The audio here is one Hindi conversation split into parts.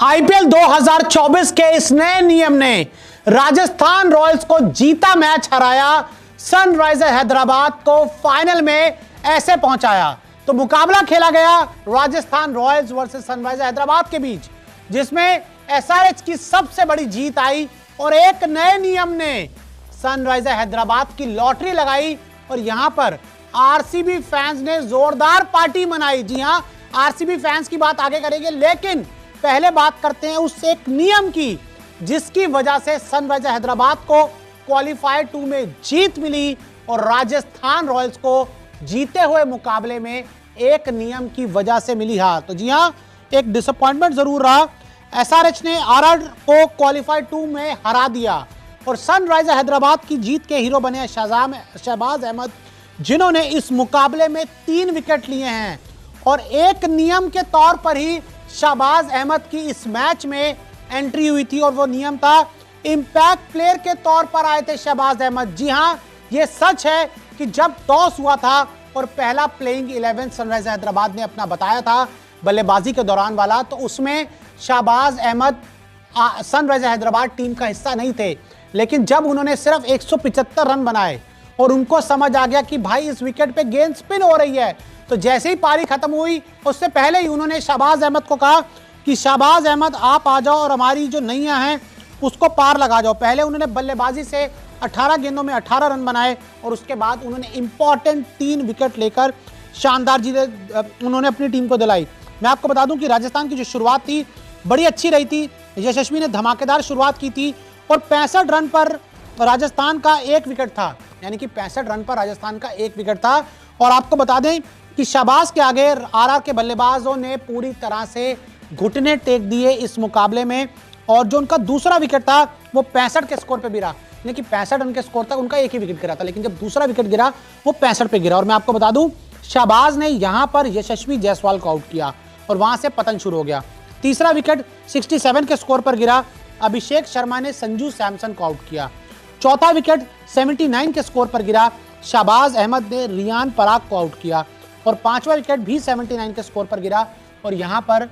आईपीएल 2024 के इस नए नियम ने राजस्थान रॉयल्स को जीता मैच हराया, सनराइजर हैदराबाद को फाइनल में ऐसे पहुंचाया। तो मुकाबला खेला गया Rajasthan Royals versus Sunriser Hyderabad के बीच, जिसमें एसआरएच की सबसे बड़ी जीत आई और एक नए नियम ने सनराइजर हैदराबाद की लॉटरी लगाई और यहां पर आरसीबी फैंस ने जोरदार पार्टी मनाई। जी हां, आरसीबी फैंस की बात आगे करेंगे, लेकिन पहले बात करते हैं उस एक नियम की जिसकी वजह से सनराइजर हैदराबाद को क्वालिफायर 2 में जीत मिली और राजस्थान रॉयल्स को जीते हुए मुकाबले में एक नियम की वजह से मिली हार। तो जी हां, एक डिसअपॉइंटमेंट जरूर रहा। एसआरएच ने आरआर को क्वालिफायर 2 में हरा दिया और सनराइजर हैदराबाद की जीत के हीरो बने शहबाज अहमद, जिन्होंने इस मुकाबले में 3 विकेट लिए हैं और एक नियम के तौर पर ही शहबाज अहमद की इस मैच में एंट्री हुई थी और वो नियम था इंपैक्ट प्लेयर के तौर पर आए थे शहबाज अहमद। जी हां, ये सच है कि जब टॉस हुआ था और पहला प्लेइंग 11 सनराइजर हैदराबाद ने अपना बताया था बल्लेबाजी के दौरान वाला, तो उसमें शहबाज अहमद सनराइजर हैदराबाद टीम का हिस्सा नहीं थे। लेकिन जब उन्होंने सिर्फ 175 रन बनाए और उनको समझ आ गया कि भाई इस विकेट पे गेंद स्पिन हो रही है, तो जैसे ही पारी खत्म हुई उससे पहले ही उन्होंने शहबाज अहमद को कहा कि शहबाज अहमद आप आ जाओ और हमारी जो नैया हैं उसको पार लगा जाओ। पहले उन्होंने बल्लेबाजी से 18 गेंदों में 18 रन बनाए और उसके बाद उन्होंने इंपॉर्टेंट 3 विकेट लेकर शानदार जीत उन्होंने अपनी टीम को दिलाई। मैं आपको बता दूं कि राजस्थान की जो शुरुआत थी बड़ी अच्छी रही थी। यशस्वी ने धमाकेदार शुरुआत की थी और 65 रन पर राजस्थान का 1 विकेट था, यानी कि 65 रन पर राजस्थान का 1 विकेट था। और आपको बता दें कि शहबाज के आगे आरआर के बल्लेबाजों ने पूरी तरह से घुटने टेक दिए इस मुकाबले में और जो उनका दूसरा विकेट था वो 65 के स्कोर पे गिरा, यानी कि 65 रन के स्कोर तक उनका 1 ही विकेट गिरा था, लेकिन जब दूसरा विकेट गिरा वो 65 पे गिरा। और मैं आपको बता दूं शहबाज ने यहां पर यशस्वी जायसवाल को आउट किया और वहां से पतन शुरू हो गया। तीसरा विकेट 67 के स्कोर पर गिरा, अभिषेक शर्मा ने संजू सैमसन को आउट किया। चौथा विकेट 79 के स्कोर पर गिरा, शहबाज अहमद ने रियान पराग को आउट किया और 5वां विकेट भी 79 के स्कोर पर गिरा और यहां पर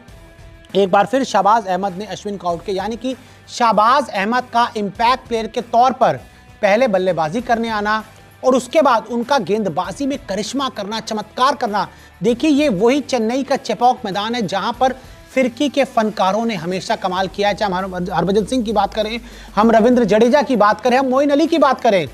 एक बार फिर शहबाज अहमद ने अश्विन को आउट किया। यानी कि शहबाज अहमद का इंपैक्ट प्लेयर के तौर पर पहले बल्लेबाजी करने आना और उसके बाद उनका गेंदबाजी में करिश्मा करना, चमत्कार करना। देखिए, ये वही चेन्नई का चेपॉक मैदान है जहां पर फिरकी के फनकारों ने हमेशा कमाल किया है। चाहे हम हरभजन सिंह की बात करें, हम रविंद्र जडेजा की बात करें, हम मोइन अली की बात करें,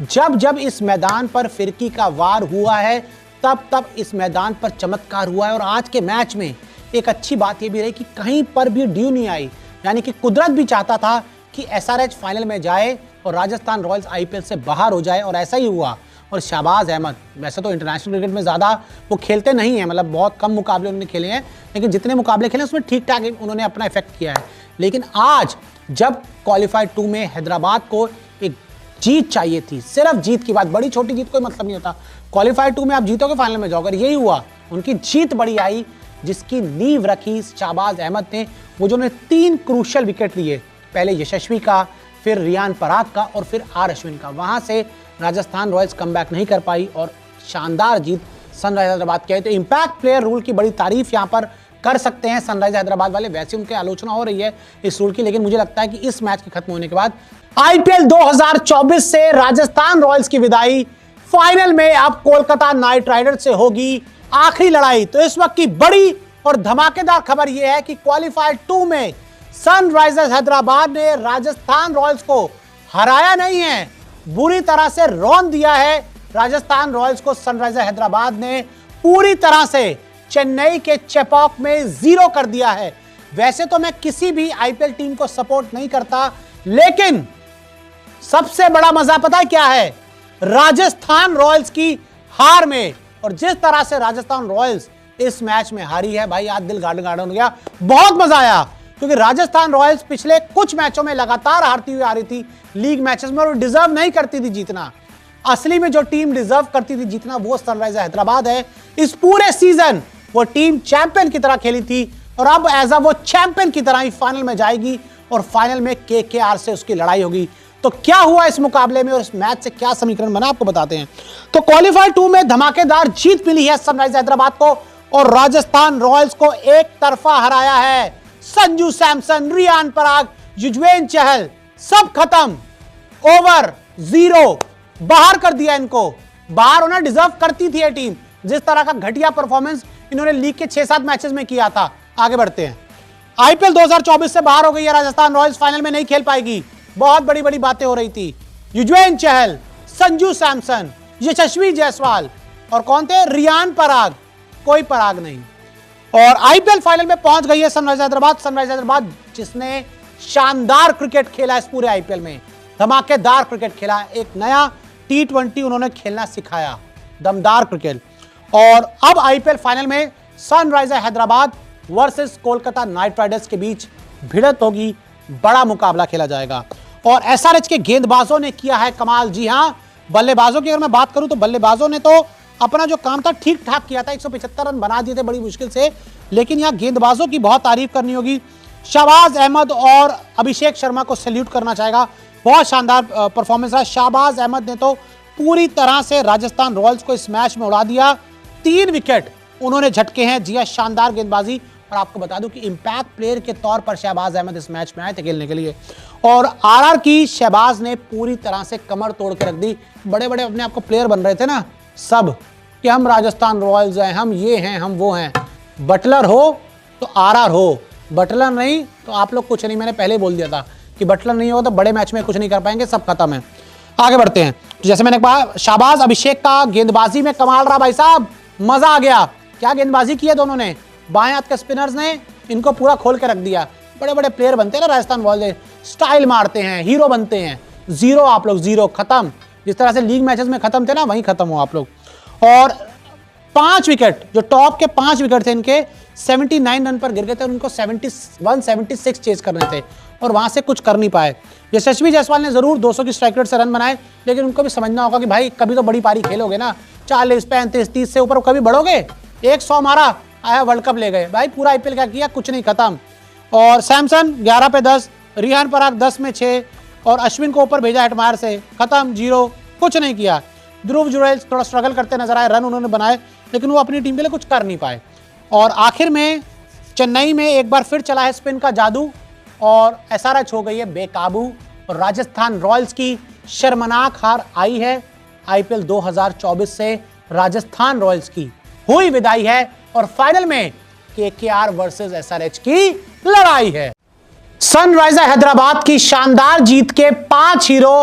जब जब इस मैदान पर फिरकी का वार हुआ है तब इस मैदान पर चमत्कार हुआ है। और आज के मैच में एक अच्छी बात यह भी रही कि कहीं पर भी ड्यू नहीं आई, यानी कि कुदरत भी चाहता था कि एसआरएच फाइनल में जाए और राजस्थान रॉयल्स आईपीएल से बाहर हो जाए और ऐसा ही हुआ। और शहबाज अहमद वैसे तो इंटरनेशनल क्रिकेट में ज़्यादा वो खेलते नहीं हैं, मतलब बहुत कम मुकाबले उन्होंने खेले हैं, लेकिन जितने मुकाबले खेले उसमें ठीक ठाक उन्होंने अपना इफेक्ट किया है। लेकिन आज जब क्वालिफायर 2 में हैदराबाद को एक जीत चाहिए थी, सिर्फ जीत की बात, बड़ी छोटी जीत कोई मतलब नहीं होता। क्वालिफायर 2 में आप जीतोगे फाइनल में जाओगे, यही हुआ। उनकी जीत बड़ी आई जिसकी नींव रखी शहबाज अहमद ने, वो जो 3 क्रूशियल विकेट लिए, पहले यशस्वी का, फिर रियान पराग का और फिर आर अश्विन का। वहां से राजस्थान रॉयल्स कमबैक नहीं कर पाई और शानदार जीत सनराइजर हैदराबाद की आई। तो इंपैक्ट प्लेयर रूल की बड़ी तारीफ यहां पर कर सकते हैं सनराइजर हैदराबाद वाले। वैसे उनकी आलोचना हो रही है इस रूल की, लेकिन मुझे लगता है कि इस मैच के खत्म होने के बाद आईपीएल 2024 से राजस्थान रॉयल्स की विदाई, फाइनल में अब कोलकाता नाइट राइडर्स से होगी आखिरी लड़ाई। तो इस वक्त की बड़ी और धमाकेदार खबर यह है कि क्वालिफायर 2 में सनराइजर्स हैदराबाद ने राजस्थान रॉयल्स को हराया नहीं है, बुरी तरह से रौंद दिया है। राजस्थान रॉयल्स को सनराइजर हैदराबाद ने पूरी तरह से चेन्नई के चेपॉक में 0 कर दिया है। वैसे तो मैं किसी भी आईपीएल टीम को सपोर्ट नहीं करता, लेकिन सबसे बड़ा मजा पता है क्या है? राजस्थान रॉयल्स की हार में। और जिस तरह से राजस्थान रॉयल्स इस मैच में हारी है भाई, आज दिल गार्डन हो गया। बहुत मजा आया क्योंकि राजस्थान रॉयल्स पिछले कुछ मैचों में लगातार हारती हुई आ रही थी लीग मैचेस में और डिजर्व नहीं करती थी जीतना। असली में जो टीम डिजर्व करती थी जीतना वो सनराइजर हैदराबाद है। इस पूरे सीजन वो टीम चैंपियन की तरह खेली थी और अब एज वो चैंपियन की तरह ही फाइनल में जाएगी और फाइनल में केकेआर से उसकी लड़ाई होगी। तो क्या हुआ इस मुकाबले में और इस मैच से क्या समीकरण बना आपको बताते हैं। तो क्वालिफायर 2 में धमाकेदार जीत मिली है सनराइजर हैदराबाद को और राजस्थान रॉयल्स को एक तरफा हराया है संजू सैमसन, रियान पराग, युजवेंद्र चहल, सब खत्म। ओवर 0, बाहर कर दिया इनको। बाहर होना डिजर्व करती थी ये टीम, जिस तरह का घटिया परफॉर्मेंस इन्होंने लीग के 6-7 मैचेस में किया था। आगे बढ़ते हैं। आईपीएल 2024 से बाहर हो गई है राजस्थान रॉयल्स, फाइनल में नहीं खेल पाएगी। बहुत बड़ी बड़ी बातें हो रही थी। युजवेंद्र चहल, संजू सैमसन, यशस्वी जायसवाल और कौन थे, रियान पराग, कोई पराग नहीं। और आईपीएल फाइनल में पहुंच गई है सनराइजर्स हैदराबाद। सनराइजर्स हैदराबाद जिसने शानदार क्रिकेट खेला इस पूरे आईपीएल में, धमाकेदार क्रिकेट खेला, एक नया T20 उन्होंने खेलना सिखाया, दमदार क्रिकेट। और अब आईपीएल फाइनल में Sunrisers Hyderabad versus Kolkata night Riders के बीच भिड़ंत होगी, बड़ा मुकाबला खेला जाएगा। और एसआरएच के गेंदबाजों ने किया है कमाल। जी हां, बल्लेबाजों की अगर मैं बात करूं तो बल्लेबाजों ने तो अपना जो काम था ठीक ठाक किया था, 175 रन बना दिए थे बड़ी मुश्किल से। लेकिन यहां गेंदबाजों की बहुत तारीफ करनी होगी। शाहबाज अहमद और अभिषेक शर्मा को सैल्यूट करना चाहेगा, बहुत शानदार परफॉर्मेंस रहा। शाहबाज अहमद ने तो पूरी तरह से राजस्थान रॉयल्स को इस मैच में उड़ा दिया। 3 विकेट उन्होंने झटके हैं। जी हां, शानदार गेंदबाजी। और आपको बता दूं कि इंपैक्ट प्लेयर के तौर पर शहबाज अहमद इस मैच में आए थे खेलने के लिए। और आरआर की शहबाज ने पूरी तरह से कमर तोड़ के रख दी। बड़े बड़े अपने आप को प्लेयर बन रहे थे ना सब, कि हम राजस्थान रॉयल्स हैं, हम ये हैं, हम वो हैं। बटलर हो तो आरआर हो, बटलर नहीं तो आप लोग कुछ नहीं। मैंने पहले ही बोल दिया था कि बटलर नहीं होगा तो बड़े मैच में कुछ नहीं कर पाएंगे, सब खत्म है। आगे बढ़ते हैं। तो जैसे मैंने कहा, शाहबाज अभिषेक का गेंदबाजी में कमाल रहा भाई साहब, मजा आ गया। क्या गेंदबाजी की है दोनों ने, बाएं हाथ के स्पिनर्स ने इनको पूरा खोल के रख दिया। बड़े बड़े प्लेयर बनते हैं ना राजस्थान रॉयल्स, स्टाइल मारते हैं, हीरो बनते हैं। 0 आप लोग, 0 खत्म। जिस तरह से लीग मैचेस में खत्म थे ना, वहीं खत्म हो आप लोग। और 5 विकेट, जो टॉप के 5 विकेट थे इनके, 79 रन पर गिर गए थे। उनको 176 चेज करने थे और वहां से कुछ कर नहीं पाए। यशस्वी जायसवाल ने जरूर 200 की स्ट्राइक रेट से रन बनाए, लेकिन उनको भी समझना होगा कि भाई कभी तो बड़ी पारी खेलोगे ना, 40, 35, 30 से ऊपर कभी बढ़ोगे। 100 मारा, आया वर्ल्ड कप ले गए भाई। पूरा आईपीएल क्या किया, कुछ नहीं, खत्म। और सैमसन 11 पे 10, रियान पराग 10 में 6 और अश्विन को ऊपर भेजा हेटमायर से, खत्म, 0, कुछ नहीं किया। ध्रुव जुरैल थोड़ा स्ट्रगल करते नजर आए, रन उन्होंने बनाए लेकिन वो अपनी टीम के लिए कुछ कर नहीं पाए। और आखिर में चेन्नई में एक बार फिर चला है स्पिन का जादू और एसआरएच हो गई है बेकाबू। और राजस्थान रॉयल्स की शर्मनाक हार आई है। आईपीएल 2024 से राजस्थान रॉयल्स की हुई विदाई है और फाइनल में केकेआर वर्सेस एसआरएच की लड़ाई है। सनराइजर्स हैदराबाद की शानदार जीत के 5 हीरो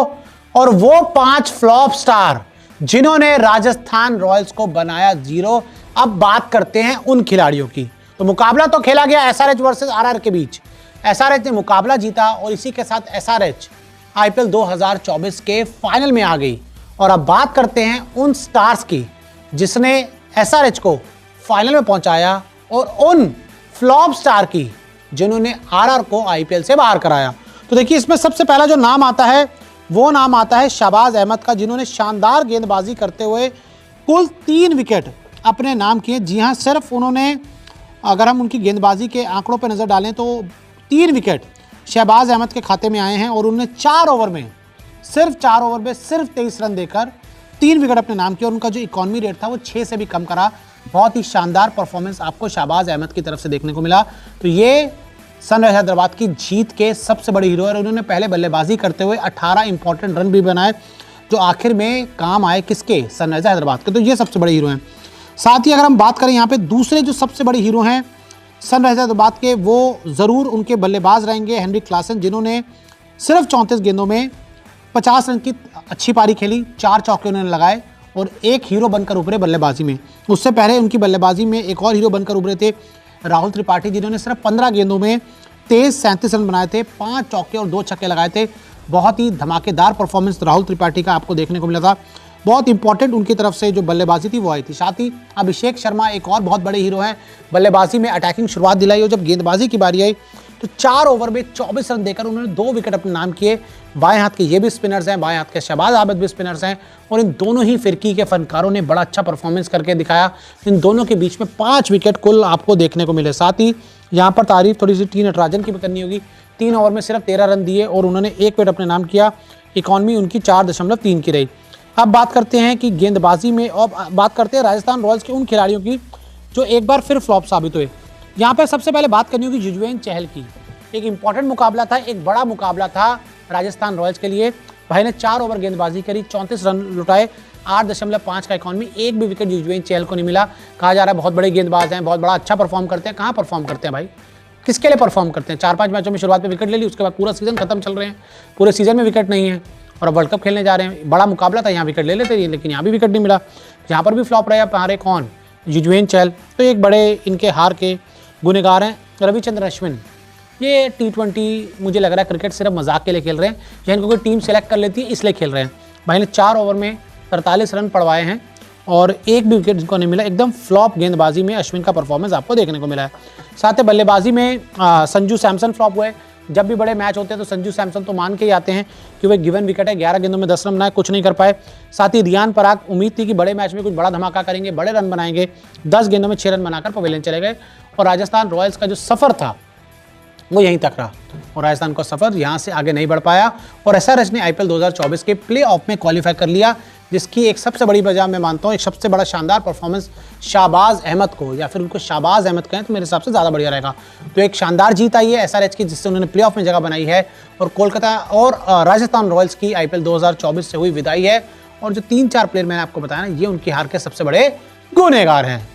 और वो 5 फ्लॉप स्टार जिन्होंने राजस्थान रॉयल्स को बनाया 0। अब बात करते हैं उन खिलाड़ियों की। तो मुकाबला तो खेला गया एसआरएच वर्सेस आरआर के बीच। एसआरएच ने मुकाबला जीता और इसी के साथ एसआरएच आईपीएल 2024 के फाइनल में आ गई। और अब बात करते हैं उन स्टार्स की जिसने एसआरएच को फाइनल में पहुंचाया और उन फ्लॉप स्टार की जिन्होंने आरआर को आईपीएल से बाहर कराया। तो देखिए, इसमें सबसे पहला जो नाम आता है वो नाम आता है शाहबाज अहमद का, जिन्होंने शानदार गेंदबाजी करते हुए कुल 3 विकेट अपने नाम किए। जी हाँ, सिर्फ उन्होंने, अगर हम उनकी गेंदबाजी के आंकड़ों पर नज़र डालें तो 3 विकेट शहबाज अहमद के खाते में आए हैं और उन्होंने 4 ओवर में सिर्फ 23 रन देकर 3 विकेट अपने नाम किए। और उनका जो इकॉनमी रेट था वो 6 से भी कम करा। बहुत ही शानदार परफॉर्मेंस आपको शहबाज अहमद की तरफ से देखने को मिला। तो ये सनराइजर्स हैदराबाद की जीत के सबसे बड़े हीरो है। उन्होंने पहले बल्लेबाजी करते हुए 18 इंपॉर्टेंट रन भी बनाए जो आखिर में काम आए किसके, सनराइजर्स हैदराबाद के। तो ये सबसे बड़े हीरो हैं। साथ ही अगर हम बात करें यहाँ पे दूसरे जो सबसे बड़े हीरो हैं सनराइजर्स हैदराबाद के, वो ज़रूर उनके बल्लेबाज रहेंगे हेनरिक क्लासन, जिन्होंने सिर्फ 34 गेंदों में 50 रन की अच्छी पारी खेली, 4 चौके उन्होंने लगाए और एक हीरो बनकर उभरे बल्लेबाजी में। उससे पहले उनकी बल्लेबाजी में एक और हीरो बनकर उभरे थे राहुल त्रिपाठी, जिन्होंने सिर्फ 15 गेंदों में 37 रन बनाए थे, 5 चौके और 2 छक्के लगाए थे। बहुत ही धमाकेदार परफॉर्मेंस राहुल त्रिपाठी का आपको देखने को मिला था। बहुत इंपॉर्टेंट उनकी तरफ से जो बल्लेबाजी थी वो आई थी। साथ ही अभिषेक शर्मा एक और बहुत बड़े हीरो हैं, बल्लेबाजी में अटैकिंग शुरुआत दिलाई और जब गेंदबाजी की बारी आई तो 4 ओवर में 24 रन देकर उन्होंने 2 विकेट अपने नाम किए। बाएं हाथ के ये भी स्पिनर्स हैं, बाएं हाथ के शहबाज अहमद भी स्पिनर्स हैं और इन दोनों ही फिरकी के फनकारों ने बड़ा अच्छा परफॉर्मेंस करके दिखाया। इन दोनों के बीच में 5 विकेट कुल आपको देखने को मिले। साथ ही यहाँ पर तारीफ थोड़ी सी टी नटराजन की भी करनी होगी। 3 ओवर में सिर्फ 13 रन दिए और उन्होंने 1 विकेट अपने नाम किया। इकॉनमी उनकी 4.3 की रही। अब बात करते हैं कि गेंदबाजी में, और बात करते हैं राजस्थान रॉयल्स के उन खिलाड़ियों की जो एक बार फिर फ्लॉप साबित हुए। यहाँ पर सबसे पहले बात करनी होगी युजवेंद्र चहल की। एक इंपॉर्टेंट मुकाबला था, एक बड़ा मुकाबला था राजस्थान रॉयल्स के लिए। भाई ने 4 ओवर गेंदबाजी करी, 34 रन लुटाए, 8.5 का इकॉनमी, एक भी विकेट युजवेंद्र चहल को नहीं मिला। कहा जा रहा है बहुत बड़े गेंदबाज हैं, बहुत बड़ा अच्छा परफॉर्म करते हैं। कहाँ परफॉर्म करते हैं भाई, किसके लिए परफॉर्म करते हैं? 4-5 मैचों में शुरुआत में विकेट ले ली, उसके बाद पूरा सीजन खत्म चल रहे हैं, पूरे सीजन में विकेट नहीं है और अब वर्ल्ड कप खेलने जा रहे हैं। बड़ा मुकाबला था, यहाँ विकेट ले लेते हैं, लेकिन यहाँ भी विकेट नहीं मिला। यहाँ पर भी फ्लॉप रहे। अब हारे कौन? युजवेंद्र चहल। तो एक बड़े इनके हार के गुनहगार हैं रविचंद्रन अश्विन। ये T20 मुझे लग रहा है क्रिकेट सिर्फ मजाक के लिए खेल रहे हैं, या इनको कोई टीम सेलेक्ट कर लेती है इसलिए खेल रहे हैं। भाई ने 4 ओवर में 43 रन पड़वाए हैं और एक भी विकेट इनको नहीं मिला। एकदम फ्लॉप गेंदबाजी में अश्विन का परफॉर्मेंस आपको देखने को मिला है। साथ ही बल्लेबाजी में संजू सैमसन फ्लॉप हुए। जब भी बड़े मैच होते हैं तो संजू सैमसन तो मान के ही आते हैं कि वो गिवन विकेट है, 11 गेंदों में 10 रन बनाए, कुछ नहीं कर पाए। साथ ही रियान पराग, उम्मीद थी कि बड़े मैच में कुछ बड़ा धमाका करेंगे, बड़े रन बनाएंगे, 10 गेंदों में 6 रन बनाकर पवेलियन चले गए। और राजस्थान रॉयल्स का जो सफ़र था वो यहीं तक रहा और राजस्थान का सफ़र यहाँ से आगे नहीं बढ़ पाया। और SRH ने IPL 2024 के प्लेऑफ में क्वालिफाई कर लिया, जिसकी एक सबसे बड़ी वजह मैं मानता हूँ, एक सबसे बड़ा शानदार परफॉर्मेंस शाहबाज अहमद को, या फिर उनको शाहबाज अहमद कहें तो मेरे हिसाब से ज़्यादा बढ़िया रहेगा। तो एक शानदार जीत आई है SRH की, जिससे उन्होंने प्लेऑफ में जगह बनाई है। और कोलकाता और राजस्थान रॉयल्स की IPL 2024 से हुई विदाई है। और जो 3-4 प्लेयर मैंने आपको बताया ना, ये उनकी हार के सबसे बड़े गुनहगार हैं।